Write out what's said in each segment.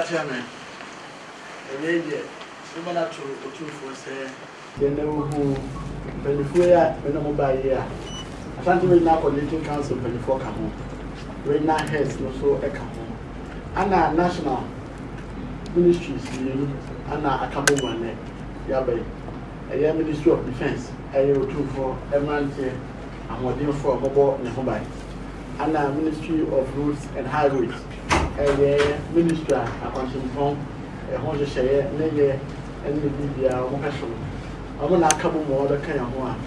Chairman, a lady, similar to what you for say, then they will when I'm by here. Asantehene now Coordinating Council 24 come home. Right now, heads no so a come home. And our national ministries, and our Akabo one, Yabe, a Ministry of Defense, a year or two for a month here, and what you for mobile Nehobai, and our Ministry of Roads and Highways. Minister, a consumption, a hundred share, and the Bibia, Mokasho. I want to couple more the kind of one,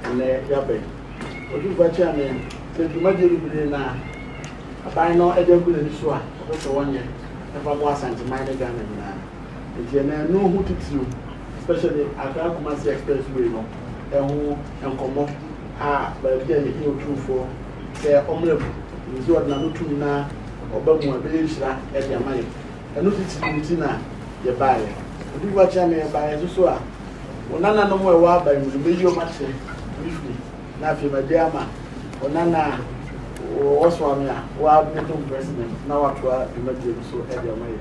and Yabe. What you got, Chairman? Since you might be now, a buy no Edel good in Sewua, also 1 year, if I was and minor gun now. And you know who to do, especially Accra-Kumasi Expressway, and come up, but again, you know, true for their honorable, is what Namutu now. Obamu Belishra at your mind. And not it's Tina, your buyer. If you watch me by Sewua, when Nana no more war by the major match briefly, Nafi Madiama, or Nana or Suame, wild metal president, now at what you might do so at your mind.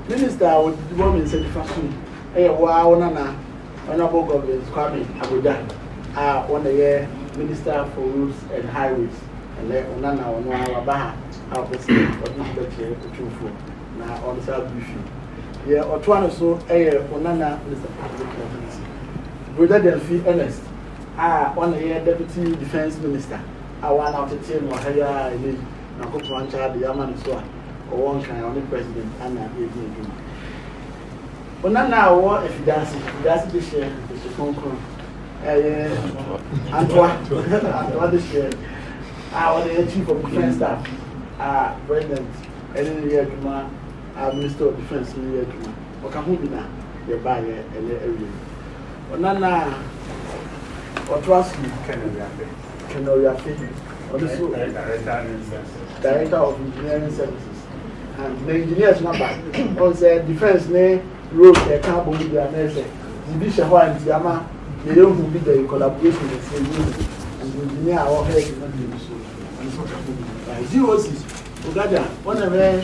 Minister would the woman said fashion, wow, Nana, Honorable Government Suame, Abuja, 1 year Minister for Roads and Highways, and let Nana or no Baha. Our president, or this better to truthful. Now, on the side briefing. Yeah, or trying so a Onana is the public. Brother Delphi Ernest, 1 year Deputy Defense Minister. I want out to tell my hair, now go to one child, the Yaman Sewua, or one kind of president, and I gave me. Onana, or if you dance the share, the phone call. Antoine, this year. Our chief of defense staff, president, and in the year Minister of Defense in the year Okahumina, the buyer, and the area. Nana, or trust you, Kenoria, Director of Engineering Services. And the engineers number on the defense name, road, a carbon with the nurse, Division One, Yama, they don't be the collaboration with the engineer our head is not doing so. And so, ZOC, Uganda, one of the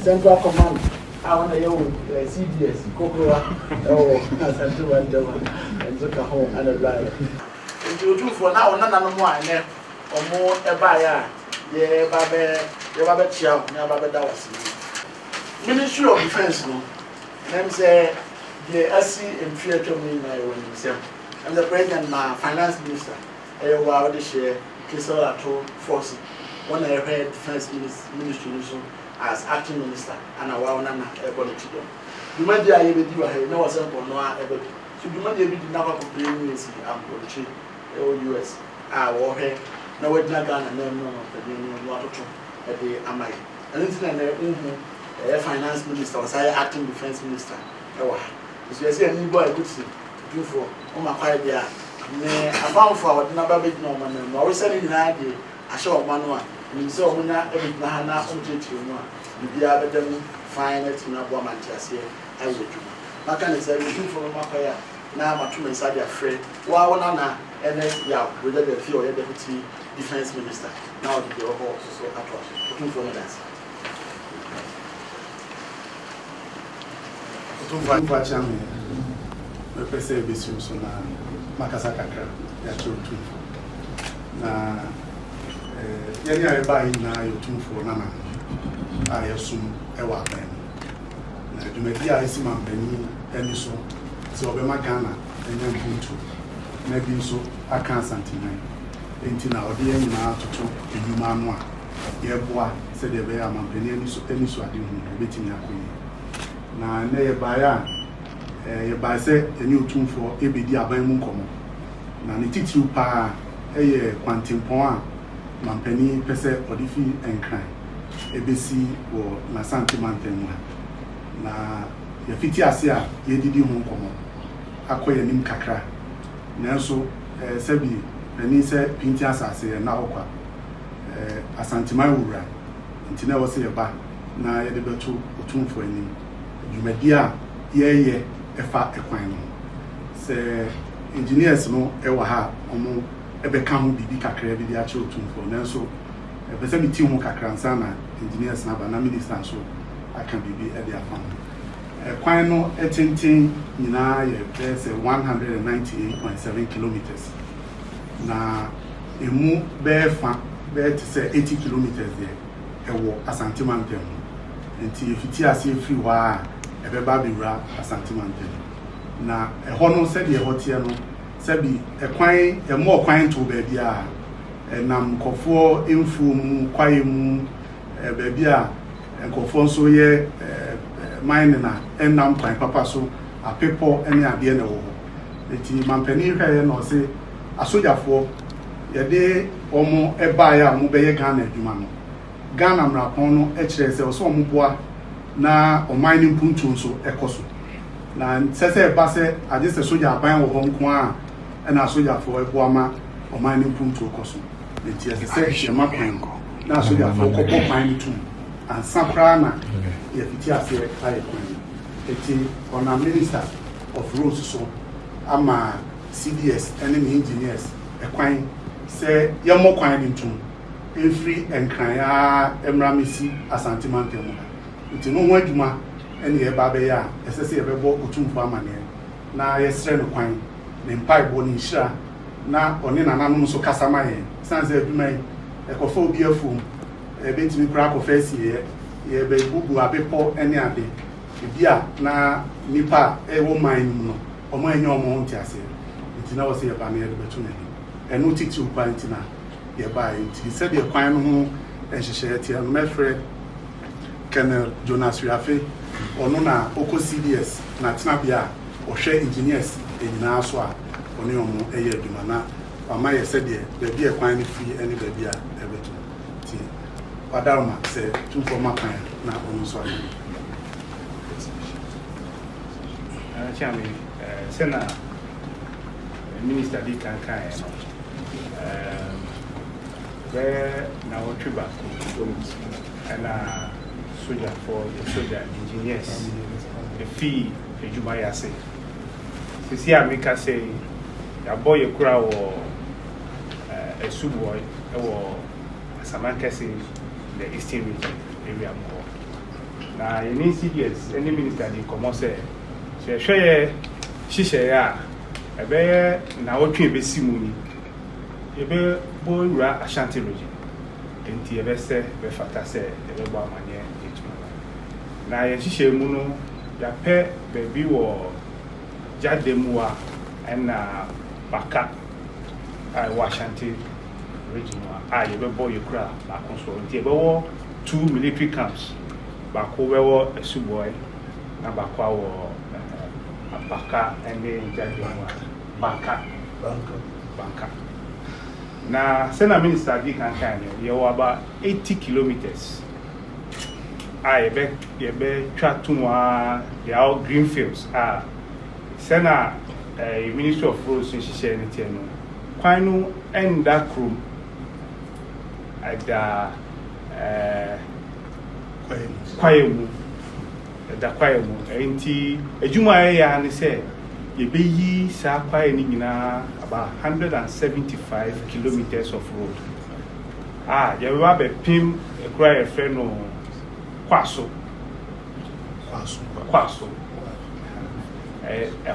Central Command. I want to go CDS, Cocoa, or Asantehene, and took a home and a driver. If you do for now, none of more, or more a buyer, yeah, Babe Chow, never Dawasi. Ministry of Defense, no, and I'm saying, the SC in future me, my own himself. I'm the president, my finance minister, I will this year, Kisela Force, one I heard Defense Ministry. As acting minister and a Wawana able to do. You might be able to do a no sample, no able to. So you might be able to never complain with the US. War here, no way Nagan and then no, the Union water at the Amai. And the finance minister was I acting defense minister. So you see a new boy could see to do for my quiet there. I found for what number big no man, always selling an idea. I show one. So when I have to you are better fine it in a woman just here. I will do. My kind of say, you for my fire. Now, my two men are afraid. Well, one and then, yeah, with the few deputy defense minister. Now, the horse so at looking for us. Yeni everybody na you tune for nana. I assume ewa ben. Na dumedi a esi mampani eni so. Se obema Ghana enye mpuntu. Na bi so aka Asantehene. Enti na odi eni na atoto eduma anu a ye boa se de be mampani eni so ade hu betimi akoni. Na na ye ba ya ye ba se eni otun for ebedi aban mu nkomo. Na ne titiu pa eye kwantimpon a Mampani pese odifi enkran ebesi wo na Asantehene na ye fiti ase a ye didi hu nkomo akoye nim kakra nanso sebi pani se pinti asase na hokwa Asantehene wura ntina wo se ye ba na ye de beto otumfo ani dwumadi a ye efa ekwan no se engineers no ewa ha omo ebe ka ho bibi kakra bi dia che otumfo nanso ebe se miti ho kakra nsa na engineers na ba na minister so aka bibi e dia fa kwan no etintin nyina ye say 198.7 kilometers na emu be fa be to say 80 kilometers there ewo Asantehene enti efiti ase free wa ebe ba bewura Asantehene na eho no se de ehotie no sabi ekwan emo kwan to ba bia nam kofo emfu mu kwaye mu ba bia nkofo nso ye mine na enam kwan papa so apepo ene ade na wo eti mampani hwaye no se asojafo ye de omo eba ya mo be ye Ghana adwuma no Ghana mrapon no e kire se so omo boa na o mining puntu nso ekoso na sese ba se age se soja aban wo ho nko a na asojafo eboama o mining puntu okoso enti ese se makwan na asojafo ko kwan tu ansakra na ye fiti ase aye kwan eti ona minister of roads so ama CDS and engineers ekwan se yemo kwan ni tu every enkran ya emramisi Asantehene mu enti no ho adwuma ene ye ba be ya esese ye bebo otumfo amane na ye sre no kwan ne mpai bo ni hira na oni nananum so kasama ye sanse adwuma ekofo obi afum ebetimi kura kofesi ye be bubu abepo ene ade bia na nipa ewo man no omo enye omo nti ase nti na wo se ye ba na ye betu ne enu titi upa nti na ye ba nti se de kwan no ho enhyehyɛ tie no mefre Colonel Jonas Riafe ono na oko CDS na tena bia ohwe engineers enyina so a oni omo eye adwuma na Amaya said, there be a quine free any baby at everything. Padalma said, 2 for my kind, now almost one. Chairman, Senator, Minister Dick and Kai, where now Triba and soldier for the soldier engineers, the fee, the Jumaya say. See, I make us say, a boy, a crowd or a subboy or Samankasi, the Eastern region area more. Now, you need CDS, any minister, the Commerce. She share a bear now be simony. A bear boy Ashanti region. And the Vesta, the Fatase, the Leba Mania, now she share Muno, ya pair, baby war, Jademua, and Baka, Washanti region. I ever boy you cry, back on so. The 2 military camps, back over a subboy, Nabakwa. Baka and then Banka. Now, Senate Minister Dick and Kanye, you are about 80 kilometers. I bet you try to the out green fields. Senate Minister of Roads in Shisha, Quino and that room at the Quayemu. The choir enti ejuma ya ne say ye be yi sa choir ni nyina about 175 kilometers of road ye wa be pim e choir friend no kwaso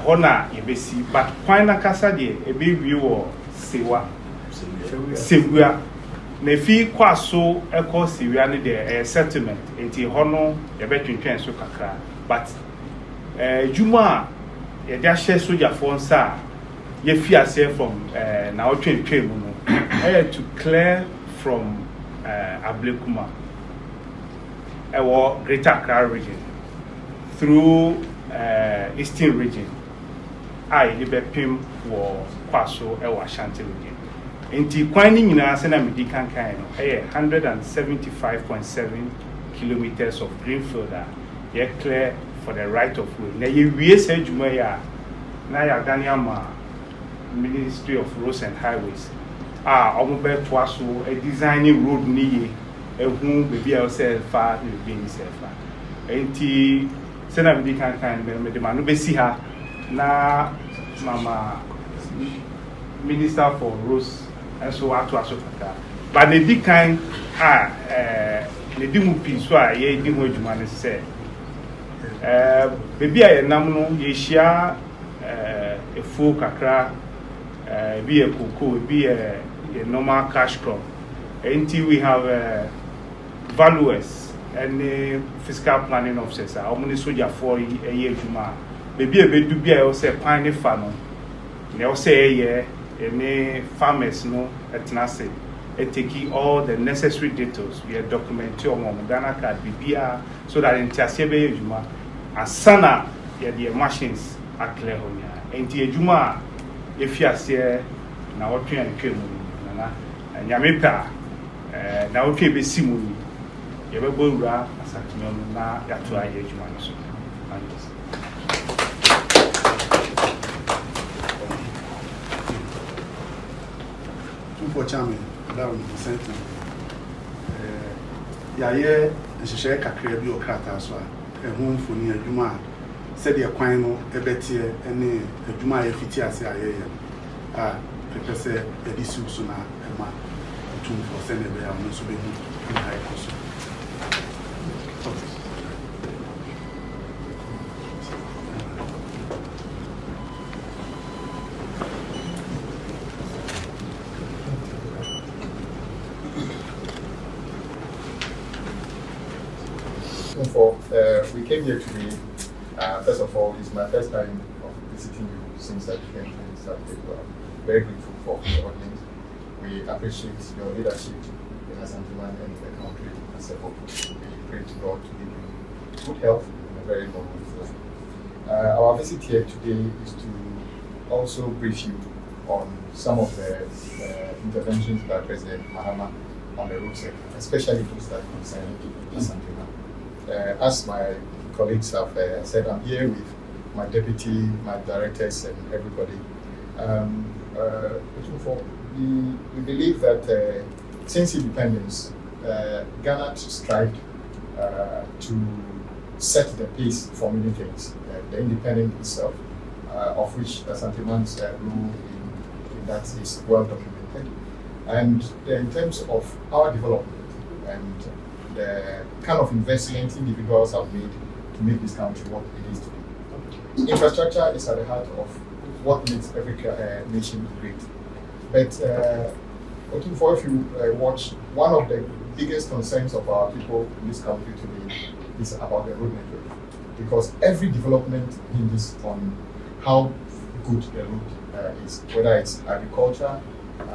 hona ye be si but kwan na kasa de e be wi wo Sewua na fi kwaso eko Sewua ne de settlement enti hono ye be twentwen so kakra but juma ye dia share soldier for nsa ye fi ase from na otwentwen mu no to clear from Accra-Kumasi Greater Accra region through Eastern region I be pim wo kwaso Ashanti region. Inti kwani nyina se na medi kankan no 175.7 kilometers of greenfield ye clear for the right of way. Na ye wie se adwuma ya na ya Ghana Ministry of Roads and Highways omo be to aso designing road ni ye ehun bebi a se fa be ni se fa. Inti se na medi kankan me de manu be si ha na mama Minister for Roads and so what to Africa. But the big kind the dimu piece so ye dimu adwuma ne say baby a nam no ye hia efu kakra be a cocoa be a normal cash crop until we have valuers and fiscal planning officers omuni soldier for a year adwuma baby a be do be a say pine fa no na say ye any farmers no etnase taking all the necessary details we are documenting on Ghana card bibia so that in tiase be ejuma asana ye the machines are clear honya enti ejuma e fiase na wotwe antwemu na nyame pa na wotwe be simu ye be bowura asatunu na yato aye ejuma no so for Chairman, that was the same thing. Yaye, and she share Kakre Bio Crata as well. A home for near Juma said the Aquino, a better, and a Juma Fitia say, prepare say, a disusuna, and ma, to for Senator, I'm not so big in high cost. We came here today. First of all, it's my first time of visiting you since I became Minister. Very grateful for the audience. We appreciate your leadership in Asantehene and in the country as a whole. We pray to God to give you good health and a very long life. Our visit here today is to also brief you on some of the interventions by President Mahama on the road sector, especially those that concern Asantehene. As my colleagues have said, I'm here with my deputy, my directors, and everybody. We believe that since independence, Ghana strived to set the pace for many things. The independence itself, of which Asantehene's role in that is well documented. And in terms of our development and the kind of investment individuals have made to make this country what it is today. Infrastructure is at the heart of what makes every nation great. But if you watch, one of the biggest concerns of our people in this country today is about the road network. Because every development hinges on how good the road is, whether it's agriculture,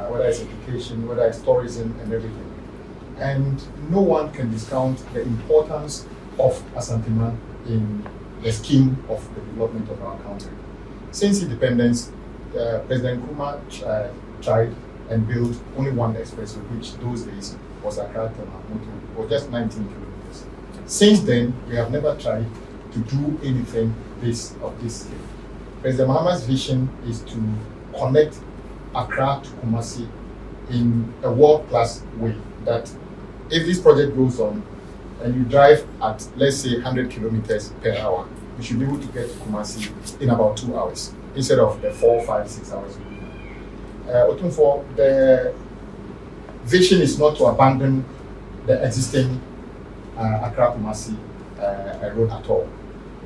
whether it's education, whether it's tourism and everything. And no one can discount the importance of Asantehene in the scheme of the development of our country. Since independence, President Nkrumah tried and built only one expressway, which those days was Accra-Kumasi, was just 19 kilometers. Since then, we have never tried to do anything of this scale. President Mahama's vision is to connect Accra to Kumasi in a world-class way, that if this project goes on and you drive at, let's say, 100 kilometers per hour, you should be able to get to Kumasi in about 2 hours instead of the 4, 5, 6 hours. The vision is not to abandon the existing Accra-Kumasi road at all.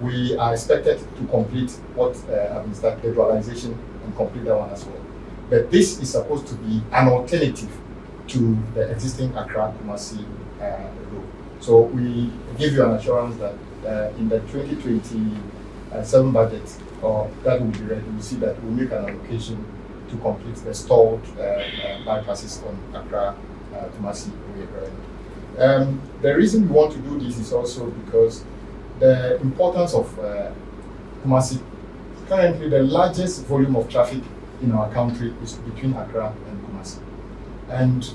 We are expected to complete what has been started, the dualization, and complete that one as well. But this is supposed to be an alternative to the existing Accra-Kumasi road. So we give you an assurance that in the 2027 budget, that will be ready. We see that we'll make an allocation to complete the stalled bypasses on Accra-Kumasi way. The reason we want to do this is also because the importance of Kumasi. Currently, the largest volume of traffic in our country is between Accra and Kumasi. And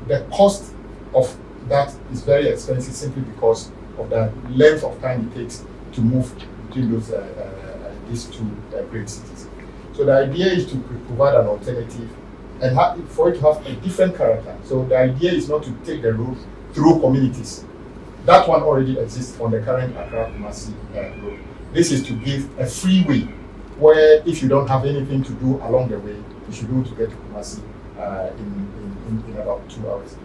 the cost of that is very expensive simply because of the length of time it takes to move between these two great cities. So the idea is to provide an alternative and for it to have a different character. So the idea is not to take the road through communities. That one already exists on the current Accra-Kumasi road. This is to give a freeway where if you don't have anything to do along the way, you should be able to get to Kumasi in about 2 hours.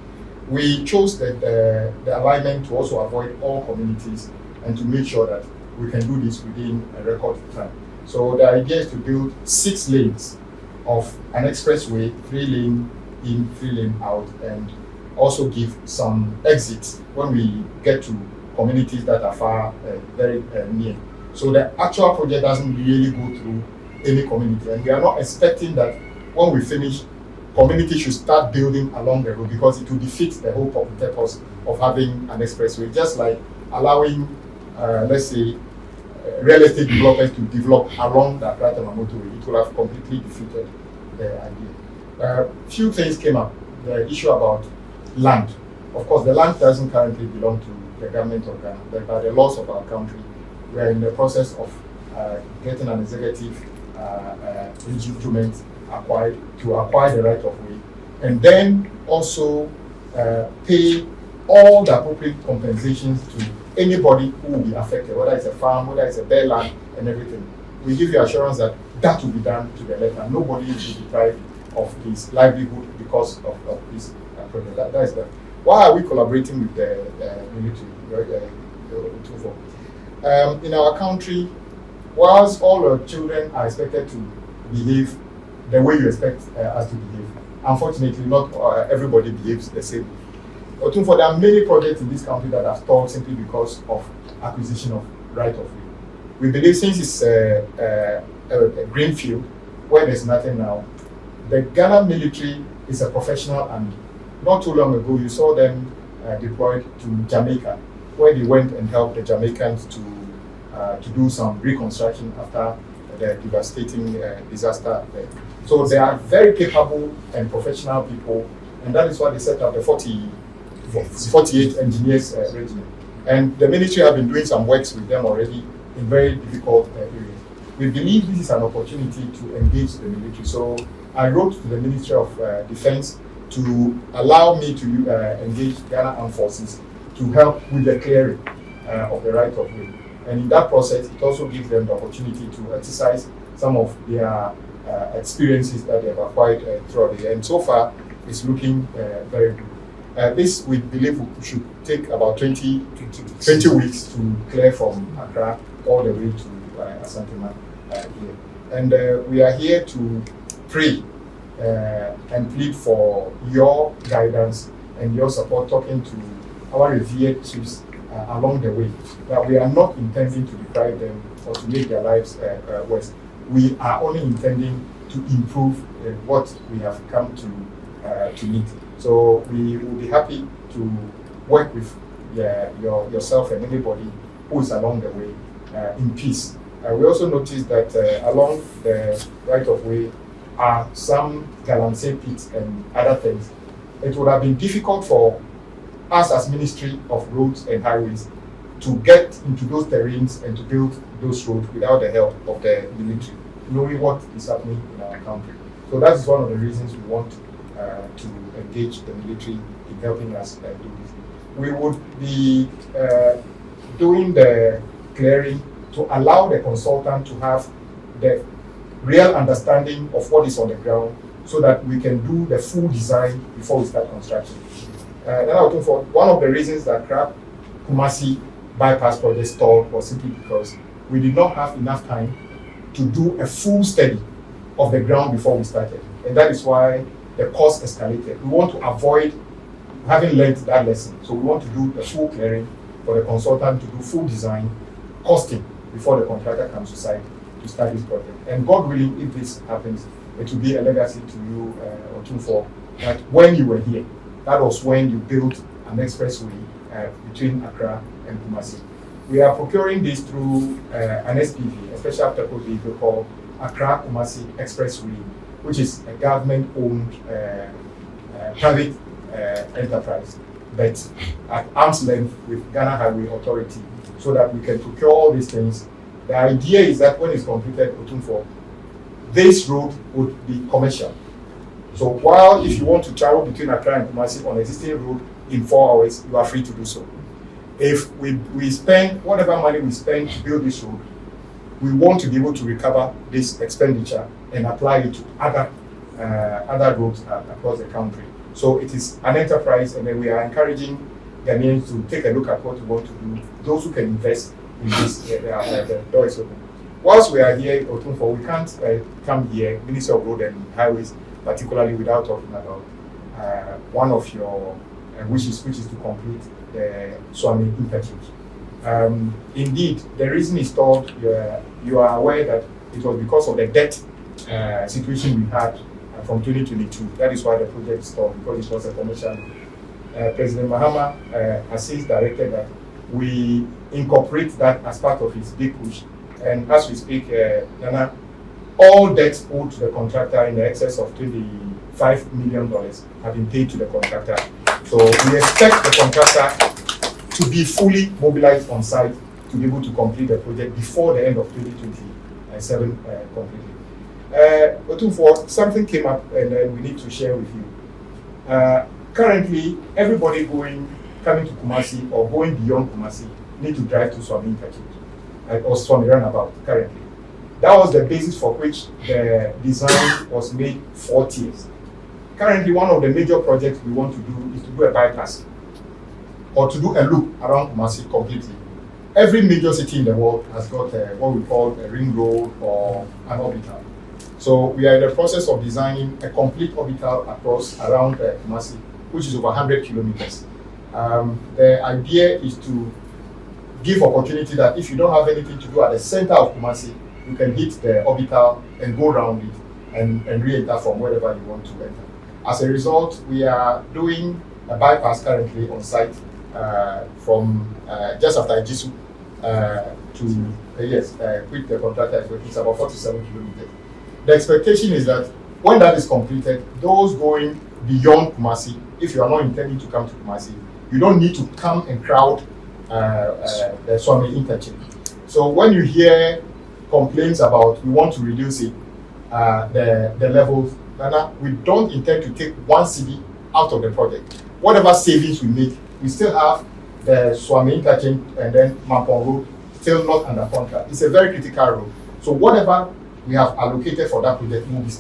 We chose the alignment to also avoid all communities and to make sure that we can do this within a record time. So the idea is to build 6 lanes of an expressway, 3 lane in, 3 lane out, and also give some exits when we get to communities that are far, very near. So the actual project doesn't really go through any community, and we are not expecting that when we finish, community should start building along the road because it will defeat the whole purpose of having an expressway. Just like allowing, let's say, real estate developers to develop along the Accra-Kumasi, it will have completely defeated the idea. Few things came up. The issue about land. Of course, the land doesn't currently belong to the government of Ghana, but by the laws of our country, we are in the process of getting an executive instrument to acquire the right of way, and then also pay all the appropriate compensations to anybody who will be affected, whether it's a farm, whether it's a bare land, and everything. We give you assurance that that will be done to the letter. Nobody will be deprived of his livelihood because of this project. That is that. Why are we collaborating with the military? In our country, whilst all our children are expected to behave the way you expect us to behave, unfortunately, not everybody behaves the same. But there are many projects in this country that are stalled simply because of acquisition of right of way. We believe since it's a green field where there's nothing now, the Ghana military is a professional, and not too long ago you saw them deployed to Jamaica, where they went and helped the Jamaicans to do some reconstruction after the devastating disaster there. So they are very capable and professional people, and that is why they set up the 48 engineers regiment. And the military have been doing some works with them already in very difficult areas. We believe this is an opportunity to engage the military. So I wrote to the Ministry of Defense to allow me to engage Ghana Armed Forces to help with the clearing of the right of way. And in that process, it also gives them the opportunity to exercise some of their experiences that they have acquired throughout the year. And so far, it's looking very good. This, we believe, should take about 20 weeks to clear from Accra all the way to Asantehene here. And we are here to pray and plead for your guidance and your support, talking to our revered chiefs along the way, that we are not intending to deprive them or to make their lives worse. We are only intending to improve what we have come to meet. So we will be happy to work with yourself and anybody who is along the way in peace. We also noticed that along the right of way are some galamsey pits and other things. It would have been difficult for us as Ministry of Roads and Highways to get into those terrains and to build those roads without the help of the military, knowing what is happening in our country. So that is one of the reasons we want to engage the military in helping us do this. We would be doing the clearing to allow the consultant to have the real understanding of what is on the ground so that we can do the full design before we start construction. For one of the reasons that Accra-Kumasi bypass project stalled was simply because we did not have enough time to do a full study of the ground before we started. And that is why the cost escalated. We want to avoid having learned that lesson. So we want to do the full clearing for the consultant to do full design, costing, before the contractor comes to site to start this project. And God willing, if this happens, it will be a legacy to you, Opemsuo, that when you were here, that was when you built an expressway between Accra and Kumasi. We are procuring this through an SPV, a special purpose vehicle called Accra-Kumasi Expressway, which is a government-owned private enterprise, but at arm's length with Ghana Highway Authority, so that we can procure all these things. The idea is that when it's completed, Opemsuo, this road would be commercial. So while if you want to travel between Accra and Kumasi on existing road in 4 hours, you are free to do so. If we spend whatever money we spend to build this road, we want to be able to recover this expenditure and apply it to other roads across the country. So it is an enterprise, and then we are encouraging Ghanaians to take a look at what we want to do. Those who can invest in this, the door is open. Whilst we are here, Opemsuo, we can't come here, Ministry of Road and Highways, particularly without talking about one of your wishes, which is to complete the Suame Interchange. Indeed, the reason it's stalled, you are aware that it was because of the debt situation we had from 2022. That is why the project stalled, because it was a commercial. President Mahama has since directed that we incorporate that as part of his big push. And as we speak, Nana, all debts owed to the contractor in the excess of $25 million have been paid to the contractor. So we expect the contractor to be fully mobilized on site to be able to complete the project before the end of 2027 completely. Opemsuo, something came up and we need to share with you. Currently, everybody coming to Kumasi or going beyond Kumasi need to drive to Suame Interchange or Suame Runabout currently. That was the basis for which the design was made 40 years. Currently, one of the major projects we want to do is to do a bypass or to do a loop around Kumasi completely. Every major city in the world has got what we call a ring road or an orbital. So we are in the process of designing a complete orbital around Kumasi, which is over 100 kilometers. The idea is to give opportunity that if you don't have anything to do at the center of Kumasi, you can hit the orbital and go around it and re-enter from wherever you want to enter. As a result, we are doing a bypass currently on site from just after Ijisu to Yes, which the contractor is working, it's about 47 kilometers. The expectation is that when that is completed, those going beyond Kumasi, if you are not intending to come to Kumasi, you don't need to come and crowd the Suame Interchange. So when you hear complaints about we want to reduce it, the levels, we don't intend to take one city out of the project. Whatever savings we make, we still have the Suame Interchange and then Mampong Road still not under contract. It's a very critical road. So whatever we have allocated for that project will be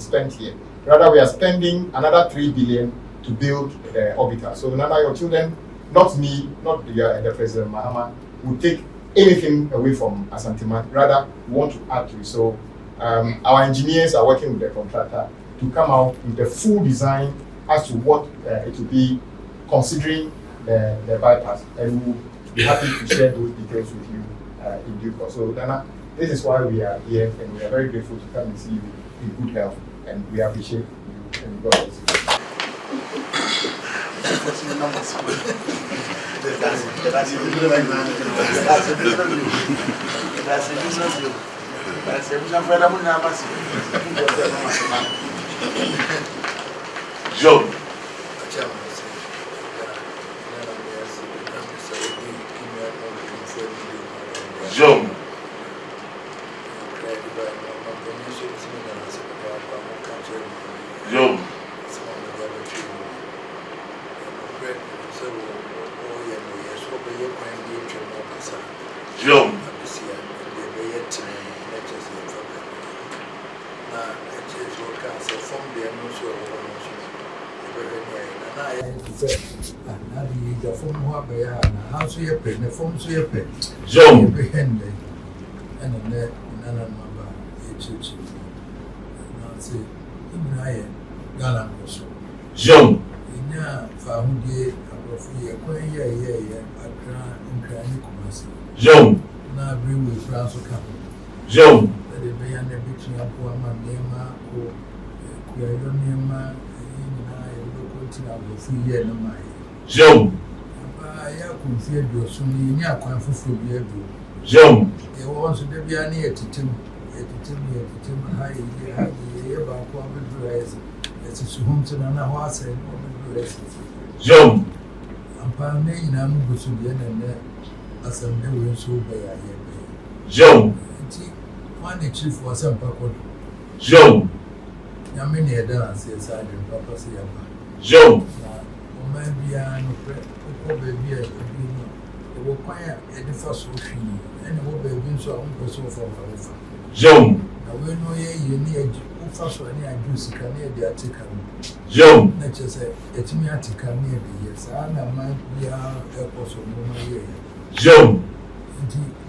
spent here. Rather, we are spending another 3 billion to build the orbiter. So none of your children, not me, not the President Mahama, will take anything away from Asantehene. Rather, we want to add to it. So our engineers are working with the contractor to come out with the full design as to what it will be, considering the bypass. And we'll be happy to share those details with you in due course. So Dana, this is why we are here, and we are very grateful to come and see you in good health, and we appreciate you, and God bless you. Joe. Joe. Joe. Joe. Joe. Joe. Na bring with France come. Joe. The bayan the between a poor man nema or Kuyanema in a free year no my. Joe. I could fear your son, near Quanfu for beer. Joe. There was a baby near to Tim, high about dress. It's a home to an house and dress. Joe. I'm parlaying, I'm going to be in as I'm doing so by Joe. One chief was a papa. Joe. Yamini a dance, yes, I didn't papa say about Joe. Maybe I know, baby, they were quiet at the first ocean, and it will be so uncle for our Joe. Now we know you need first one near juice, can near the article. Joe. Let's just say, it's me article near the yes, I might be a possible moment. Joe.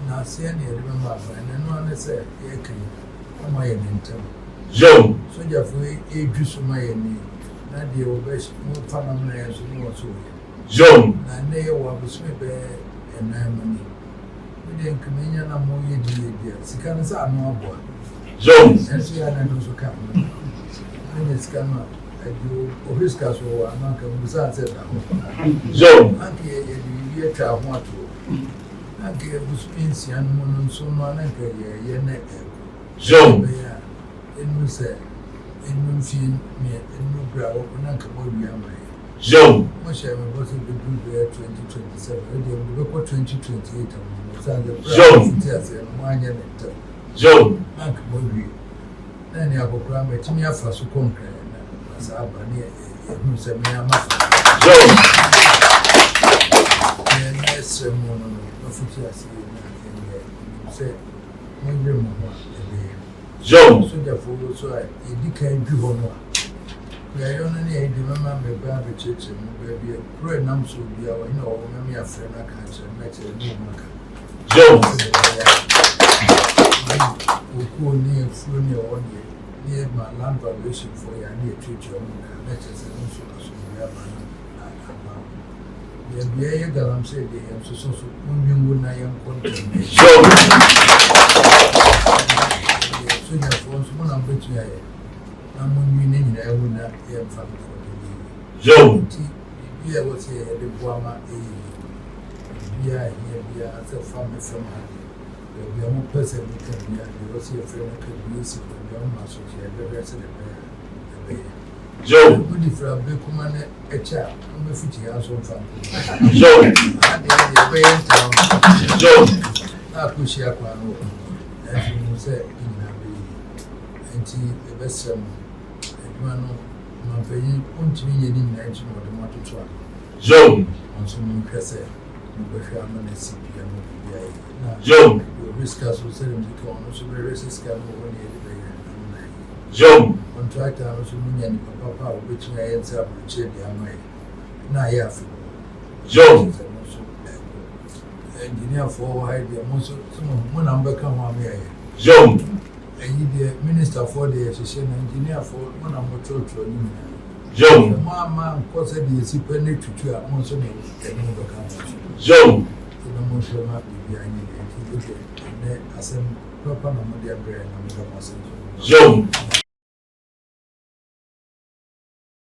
Now, see, I remember, and one said, "Yeah, come on, enter." Joe. So, Jeffrey, a juice of my name. Now, the best more fun of my as you know, so. Joe. And they were sweet and I money. We didn't come in and I'm more dear. Sicanas are no boy. Joe. And see, I also come. And it's come up. I do, or his castle, I'm not coming besides it. Joe. Uncle, you child want to. I gave Spincy and Monon so non ye neck. Joe. In we say, in Mumfin, me, in Mubra, open Uncle Bobby. Joe. Much I was to do there 2027, look what 2028 Joe. and 1 year. Joe. Uncle Bobby. Then you have a gram at me for so concrete as I near who said me a master. Joe. Yes, Mono. Say, when you're Joe. so therefore, so I indicate you on one. We are only a demon, my baby church, and baby, pray numbers will be our, maybe a friend I can't say, match a new marker. Joe. We go near Frunia 1 year, near my land valuation for your near church, letters and also we have a galam said, they am so when I am content. So, therefore, one I'm between I am winning, I will not be a family for the Joe. Here was here, the Guama, here, as a family from We are more person who can be a friend who can be used for the young master here, the rest of the Joe. Good if I be command a child, I'm a 50 years old family. Joe. Joe. I push your one, as you say, in a and see the best one. Man, my baby, won't you need him to know the motor truck? Joe. On some cassette, you will have a CPM. Joe. Risk us will send him to come, so very risky scam when Joe. contractor, I was a papa, which I ends up with Chili and May. Now, yeah, Joe. engineer for idea, most of one number come on here. Joe. And the minister for the assistant engineer for one number church. Joe. Mamma, cause the penny to two at once and number comes. Joe. The motion might be behind it. And I said, Papa, no, my dear, and I'm going to Joe.